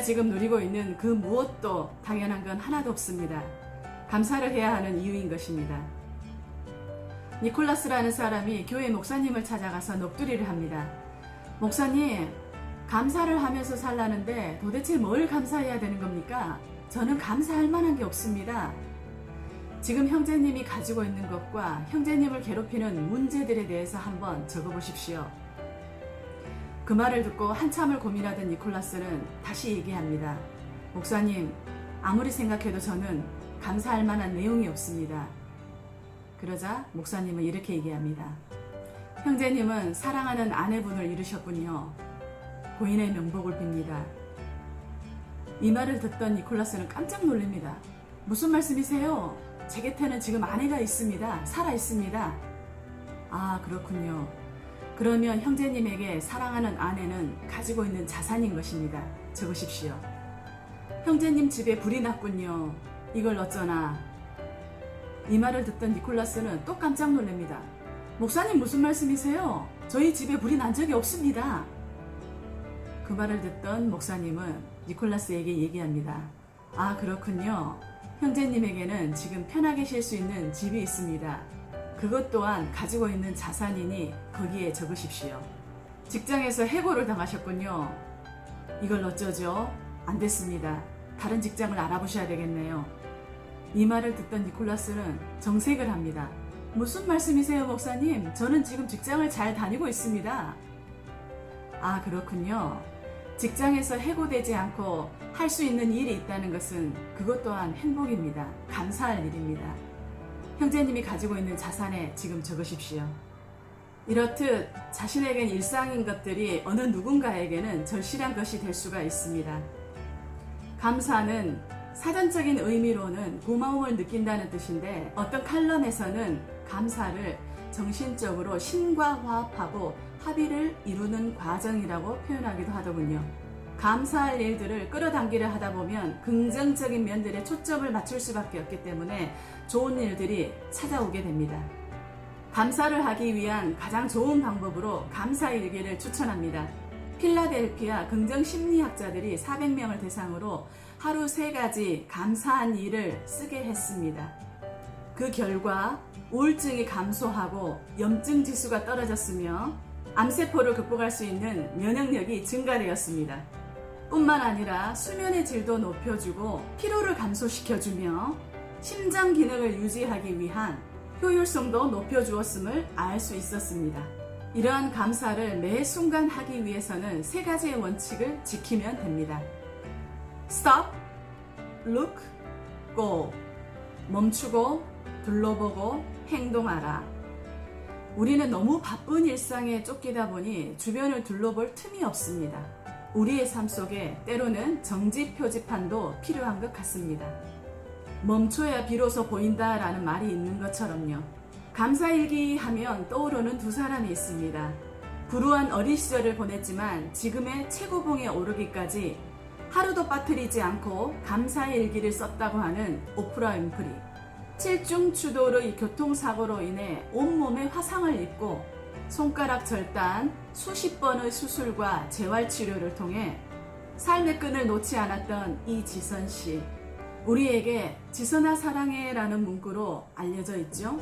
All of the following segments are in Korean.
지금 누리고 있는 그 무엇도 당연한 건 하나도 없습니다. 감사를 해야 하는 이유인 것입니다. 니콜라스라는 사람이 교회 목사님을 찾아가서 넋두리를 합니다. 목사님, 감사를 하면서 살라는데 도대체 뭘 감사해야 되는 겁니까? 저는 감사할 만한 게 없습니다. 지금 형제님이 가지고 있는 것과 형제님을 괴롭히는 문제들에 대해서 한번 적어보십시오. 그 말을 듣고 한참을 고민하던 니콜라스는 다시 얘기합니다. 목사님, 아무리 생각해도 저는 감사할 만한 내용이 없습니다. 그러자 목사님은 이렇게 얘기합니다. 형제님은 사랑하는 아내분을 잃으셨군요. 고인의 명복을 빕니다. 이 말을 듣던 니콜라스는 깜짝 놀랍니다. 무슨 말씀이세요? 제 곁에는 지금 아내가 있습니다. 살아 있습니다. 아, 그렇군요. 그러면 형제님에게 사랑하는 아내는 가지고 있는 자산인 것입니다. 적으십시오. 형제님 집에 불이 났군요. 이걸 어쩌나. 이 말을 듣던 니콜라스는 또 깜짝 놀랍니다. 목사님 무슨 말씀이세요? 저희 집에 불이 난 적이 없습니다. 그 말을 듣던 목사님은 니콜라스에게 얘기합니다. 아, 그렇군요. 형제님에게는 지금 편하게 쉴 수 있는 집이 있습니다. 그것 또한 가지고 있는 자산이니 거기에 적으십시오. 직장에서 해고를 당하셨군요. 이걸 어쩌죠? 안 됐습니다. 다른 직장을 알아보셔야 되겠네요. 이 말을 듣던 니콜라스는 정색을 합니다. 무슨 말씀이세요, 목사님? 저는 지금 직장을 잘 다니고 있습니다. 아, 그렇군요. 직장에서 해고되지 않고 할 수 있는 일이 있다는 것은 그것 또한 행복입니다. 감사할 일입니다. 형제님이 가지고 있는 자산에 지금 적으십시오. 이렇듯 자신에겐 일상인 것들이 어느 누군가에게는 절실한 것이 될 수가 있습니다. 감사는 사전적인 의미로는 고마움을 느낀다는 뜻인데 어떤 칼럼에서는 감사를 정신적으로 신과 화합하고 합의를 이루는 과정이라고 표현하기도 하더군요. 감사할 일들을 끌어당기려 하다 보면 긍정적인 면들에 초점을 맞출 수밖에 없기 때문에 좋은 일들이 찾아오게 됩니다. 감사를 하기 위한 가장 좋은 방법으로 감사일기를 추천합니다. 필라델피아 긍정심리학자들이 400명을 대상으로 하루 3가지 감사한 일을 쓰게 했습니다. 그 결과 우울증이 감소하고 염증 지수가 떨어졌으며 암세포를 극복할 수 있는 면역력이 증가되었습니다. 뿐만 아니라 수면의 질도 높여주고 피로를 감소시켜주며 심장 기능을 유지하기 위한 효율성도 높여주었음을 알 수 있었습니다. 이러한 감사를 매 순간 하기 위해서는 3가지의 원칙을 지키면 됩니다. Stop, Look, Go. 멈추고 둘러보고 행동하라. 우리는 너무 바쁜 일상에 쫓기다 보니 주변을 둘러볼 틈이 없습니다. 우리의 삶 속에 때로는 정지 표지판도 필요한 것 같습니다. 멈춰야 비로소 보인다라는 말이 있는 것처럼요. 감사일기 하면 떠오르는 2사람이 있습니다. 불우한 어린 시절을 보냈지만 지금의 최고봉에 오르기까지 하루도 빠뜨리지 않고 감사일기를 썼다고 하는 오프라 윈프리. 7중 추돌의 교통사고로 인해 온몸에 화상을 입고 손가락 절단, 수십 번의 수술과 재활치료를 통해 삶의 끈을 놓지 않았던 이지선 씨. 우리에게 지선아 사랑해 라는 문구로 알려져 있죠.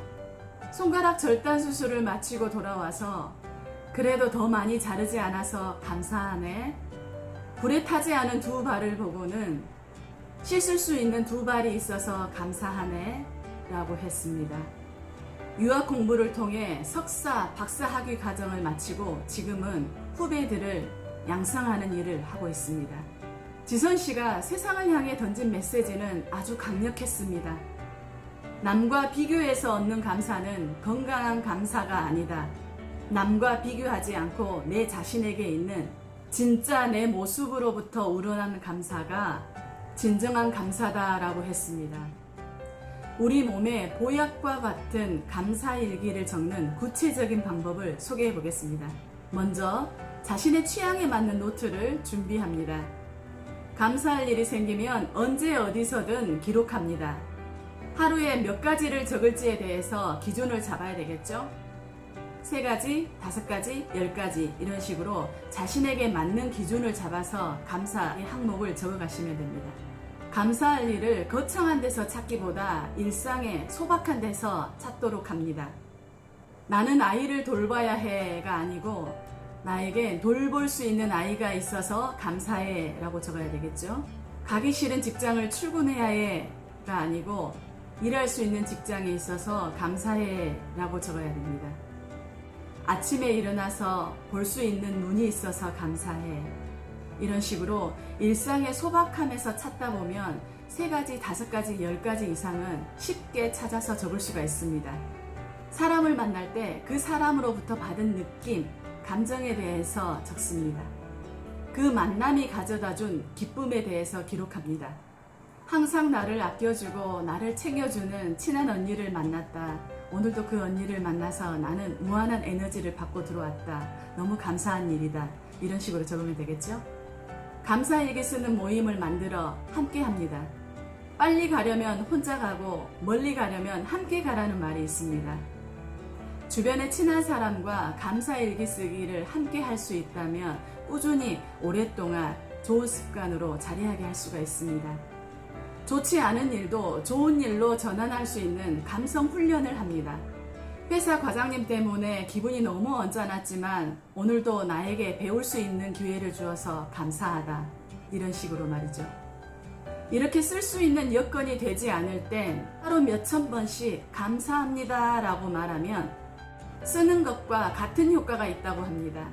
손가락 절단 수술을 마치고 돌아와서 그래도 더 많이 자르지 않아서 감사하네. 불에 타지 않은 2발을 보고는 씻을 수 있는 2발이 있어서 감사하네 라고 했습니다. 유학 공부를 통해 석사, 박사 학위 과정을 마치고 지금은 후배들을 양성하는 일을 하고 있습니다. 지선 씨가 세상을 향해 던진 메시지는 아주 강력했습니다. 남과 비교해서 얻는 감사는 건강한 감사가 아니다. 남과 비교하지 않고 내 자신에게 있는 진짜 내 모습으로부터 우러나는 감사가 진정한 감사다라고 했습니다. 우리 몸에 보약과 같은 감사일기를 적는 구체적인 방법을 소개해 보겠습니다. 먼저 자신의 취향에 맞는 노트를 준비합니다. 감사할 일이 생기면 언제 어디서든 기록합니다. 하루에 몇 가지를 적을지에 대해서 기준을 잡아야 되겠죠? 3가지, 5가지, 10가지 이런 식으로 자신에게 맞는 기준을 잡아서 감사의 항목을 적어 가시면 됩니다. 감사할 일을 거창한 데서 찾기보다 일상의 소박한 데서 찾도록 합니다. 나는 아이를 돌봐야 해가 아니고 나에겐 돌볼 수 있는 아이가 있어서 감사해 라고 적어야 되겠죠. 가기 싫은 직장을 출근해야 해가 아니고 일할 수 있는 직장이 있어서 감사해 라고 적어야 됩니다. 아침에 일어나서 볼 수 있는 눈이 있어서 감사해. 이런 식으로 일상의 소박함에서 찾다 보면 3가지, 5가지, 10가지 이상은 쉽게 찾아서 적을 수가 있습니다. 사람을 만날 때 그 사람으로부터 받은 느낌, 감정에 대해서 적습니다. 그 만남이 가져다준 기쁨에 대해서 기록합니다. 항상 나를 아껴주고 나를 챙겨주는 친한 언니를 만났다. 오늘도 그 언니를 만나서 나는 무한한 에너지를 받고 들어왔다. 너무 감사한 일이다. 이런 식으로 적으면 되겠죠? 감사일기 쓰는 모임을 만들어 함께 합니다. 빨리 가려면 혼자 가고 멀리 가려면 함께 가라는 말이 있습니다. 주변에 친한 사람과 감사일기 쓰기를 함께 할 수 있다면 꾸준히 오랫동안 좋은 습관으로 자리하게 할 수가 있습니다. 좋지 않은 일도 좋은 일로 전환할 수 있는 감성 훈련을 합니다. 회사 과장님 때문에 기분이 너무 언짢았지만 오늘도 나에게 배울 수 있는 기회를 주어서 감사하다. 이런 식으로 말이죠. 이렇게 쓸 수 있는 여건이 되지 않을 땐 하루 몇천 번씩 감사합니다 라고 말하면 쓰는 것과 같은 효과가 있다고 합니다.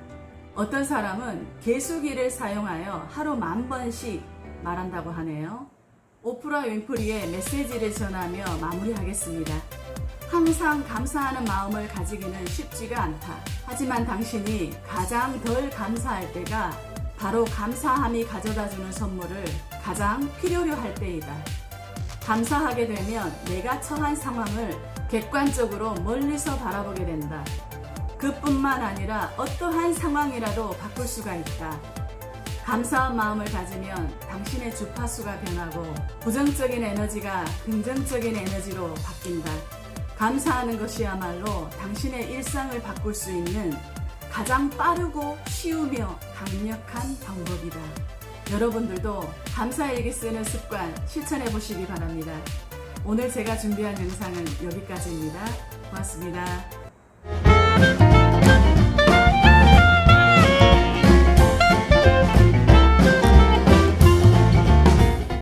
어떤 사람은 개수기를 사용하여 하루 10,000번씩 말한다고 하네요. 오프라 윈프리의 메시지를 전하며 마무리하겠습니다. 항상 감사하는 마음을 가지기는 쉽지가 않다. 하지만 당신이 가장 덜 감사할 때가 바로 감사함이 가져다주는 선물을 가장 필요로 할 때이다. 감사하게 되면 내가 처한 상황을 객관적으로 멀리서 바라보게 된다. 그뿐만 아니라 어떠한 상황이라도 바꿀 수가 있다. 감사한 마음을 가지면 당신의 주파수가 변하고 부정적인 에너지가 긍정적인 에너지로 바뀐다. 감사하는 것이야말로 당신의 일상을 바꿀 수 있는 가장 빠르고 쉬우며 강력한 방법이다. 여러분들도 감사일기 쓰는 습관 실천해 보시기 바랍니다. 오늘 제가 준비한 영상은 여기까지입니다. 고맙습니다.